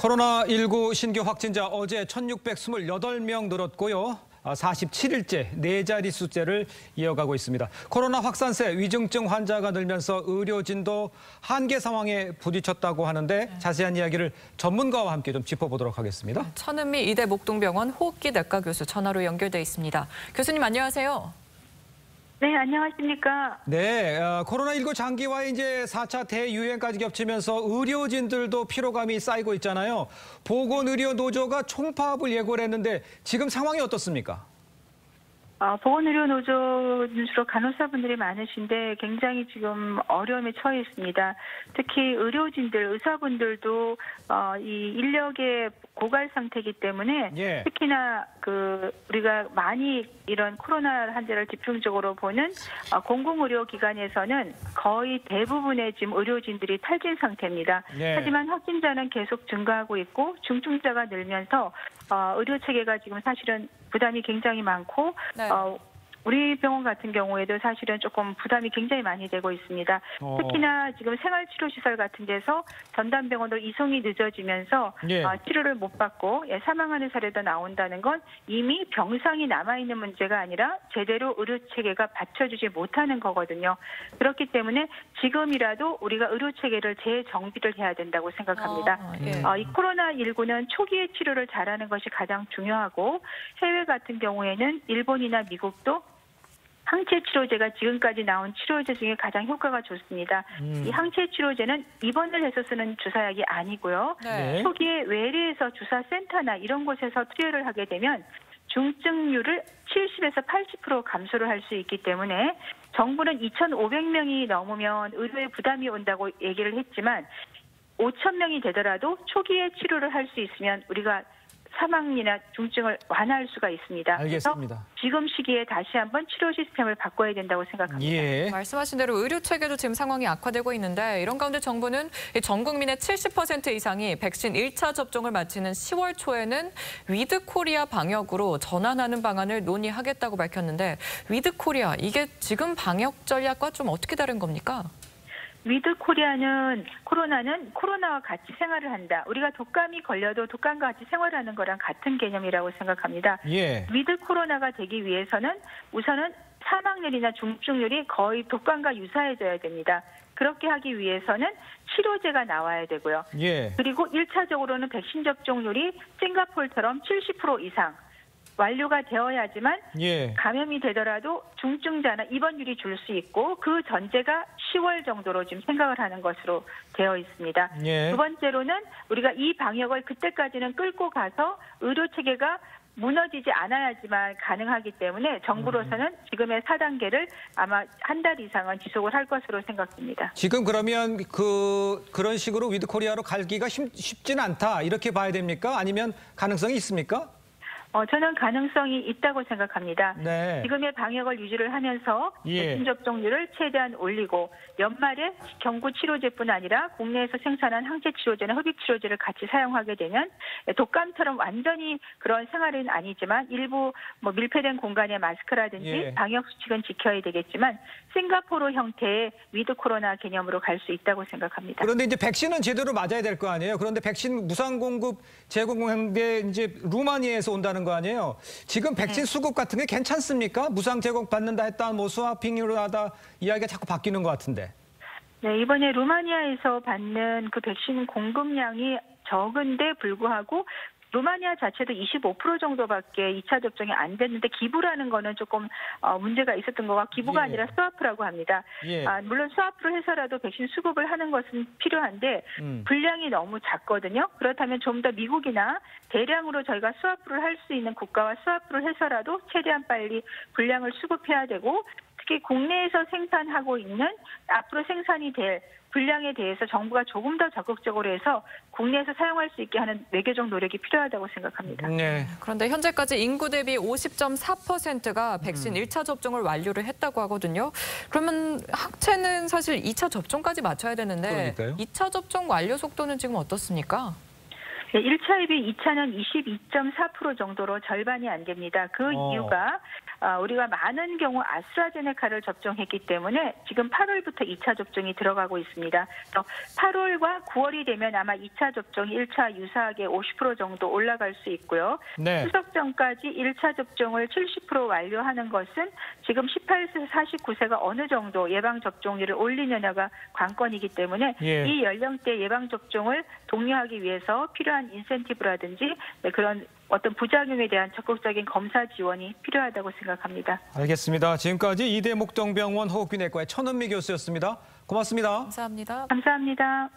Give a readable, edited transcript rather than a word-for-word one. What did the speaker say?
코로나19 신규 확진자 어제 1,628명 늘었고요. 47일째 네 자리 숫자를 이어가고 있습니다. 코로나 확산세 위중증 환자가 늘면서 의료진도 한계 상황에 부딪혔다고 하는데 자세한 이야기를 전문가와 함께 좀 짚어보도록 하겠습니다. 천은미 이대 목동병원 호흡기 내과 교수 전화로 연결돼 있습니다. 교수님 안녕하세요. 네, 안녕하십니까. 네, 코로나19 장기화 이제 4차 대유행까지 겹치면서 의료진들도 피로감이 쌓이고 있잖아요. 보건의료노조가 총파업을 예고를 했는데 지금 상황이 어떻습니까? 보건의료노조 주로 간호사분들이 많으신데 굉장히 지금 어려움에 처해 있습니다. 특히 의료진들, 의사분들도 이 인력의 고갈 상태이기 때문에 특히나 우리가 많이 이런 코로나 환자를 집중적으로 보는 공공의료기관에서는 거의 대부분의 지금 의료진들이 탈진 상태입니다. 하지만 확진자는 계속 증가하고 있고 중증자가 늘면서 의료 체계가 지금 사실은 부담이 굉장히 많고 우리 병원 같은 경우에도 사실은 조금 부담이 굉장히 많이 되고 있습니다. 특히나 지금 생활치료시설 같은 데서 전담병원으로 이송이 늦어지면서 치료를 못 받고 사망하는 사례도 나온다는 건 이미 병상이 남아있는 문제가 아니라 제대로 의료체계가 받쳐주지 못하는 거거든요. 그렇기 때문에 지금이라도 우리가 의료체계를 재정비를 해야 된다고 생각합니다. 이 코로나19는 초기에 치료를 잘하는 것이 가장 중요하고 해외 같은 경우에는 일본이나 미국도 항체 치료제가 지금까지 나온 치료제 중에 가장 효과가 좋습니다. 이 항체 치료제는 입원을 해서 쓰는 주사약이 아니고요. 초기에 외래에서 주사센터나 이런 곳에서 투여를 하게 되면 중증률을 70에서 80% 감소를 할 수 있기 때문에 정부는 2,500명이 넘으면 의료에 부담이 온다고 얘기를 했지만 5,000명이 되더라도 초기에 치료를 할 수 있으면 우리가 사망이나 중증을 완화할 수가 있습니다. 알겠습니다. 그래서 지금 시기에 다시 한번 치료 시스템을 바꿔야 된다고 생각합니다. 말씀하신 대로 의료 체계도 지금 상황이 악화되고 있는데 이런 가운데 정부는 전 국민의 70% 이상이 백신 1차 접종을 마치는 10월 초에는 위드 코리아 방역으로 전환하는 방안을 논의하겠다고 밝혔는데 위드 코리아 이게 지금 방역 전략과 좀 어떻게 다른 겁니까? 위드 코로나는 코로나와 같이 생활을 한다. 우리가 독감이 걸려도 독감과 같이 생활하는 거랑 같은 개념이라고 생각합니다. 위드 코로나가 되기 위해서는 우선은 사망률이나 중증률이 거의 독감과 유사해져야 됩니다. 그렇게 하기 위해서는 치료제가 나와야 되고요. 그리고 1차적으로는 백신 접종률이 싱가포르처럼 70% 이상 완료가 되어야지만 감염이 되더라도 중증자나 입원율이 줄 수 있고 그 전제가 10월 정도로 지금 생각을 하는 것으로 되어 있습니다. 두 번째로는 우리가 이 방역을 그때까지는 끌고 가서 의료체계가 무너지지 않아야지만 가능하기 때문에 정부로서는 지금의 4단계를 아마 한 달 이상은 지속을 할 것으로 생각됩니다. 지금 그러면 그런 식으로 위드 코리아로 갈기가 쉽지는 않다 이렇게 봐야 됩니까? 아니면 가능성이 있습니까? 저는 가능성이 있다고 생각합니다. 지금의 방역을 유지를 하면서 백신 접종률을 최대한 올리고 연말에 경구 치료제뿐 아니라 국내에서 생산한 항체 치료제나 흡입 치료제를 같이 사용하게 되면 독감처럼 완전히 그런 생활은 아니지만 일부 밀폐된 공간의 마스크라든지 방역 수칙은 지켜야 되겠지만 싱가포르 형태의 위드 코로나 개념으로 갈 수 있다고 생각합니다. 그런데 이제 백신은 제대로 맞아야 될 거 아니에요? 그런데 백신 무상 공급 제공한 게 이제 루마니아에서 온다는 거 아니에요? 지금 백신 수급 같은 게 괜찮습니까? 무상 제공 받는다 했다, 스와핑으로 하다 이야기가 자꾸 바뀌는 것 같은데. 네, 이번에 루마니아에서 받는 그 백신 공급량이 적은데 불구하고 루마니아 자체도 25% 정도밖에 2차 접종이 안 됐는데 기부라는 거는 조금 문제가 있었던 거가 기부가 아니라 스와프라고 합니다. 물론 스와프로 해서라도 백신 수급을 하는 것은 필요한데 분량이 너무 작거든요. 그렇다면 좀 더 미국이나 대량으로 저희가 스와프를 할 수 있는 국가와 스와프를 해서라도 최대한 빨리 분량을 수급해야 되고 특히 국내에서 생산하고 있는 앞으로 생산이 될 분량에 대해서 정부가 조금 더 적극적으로 해서 국내에서 사용할 수 있게 하는 외교적 노력이 필요하다고 생각합니다. 그런데 현재까지 인구 대비 50.4%가 백신 1차 접종을 완료를 했다고 하거든요. 그러면 학체는 사실 2차 접종까지 맞춰야 되는데 2차 접종 완료 속도는 지금 어떻습니까? 1차에 비해 2차는 22.4% 정도로 절반이 안 됩니다. 그 이유가 우리가 많은 경우 아스트라제네카를 접종했기 때문에 지금 8월부터 2차 접종이 들어가고 있습니다. 그래서 8월과 9월이 되면 아마 2차 접종이 1차 유사하게 50% 정도 올라갈 수 있고요. 네. 추석 전까지 1차 접종을 70% 완료하는 것은 지금 18세, 49세가 어느 정도 예방접종률을 올리느냐가 관건이기 때문에 예. 이 연령대 예방접종을 독려하기 위해서 필요한 인센티브라든지 그런 어떤 부작용에 대한 적극적인 검사 지원이 필요하다고 생각합니다. 알겠습니다. 지금까지 이대목동병원 호흡기내과의 천은미 교수였습니다. 고맙습니다. 감사합니다. 감사합니다.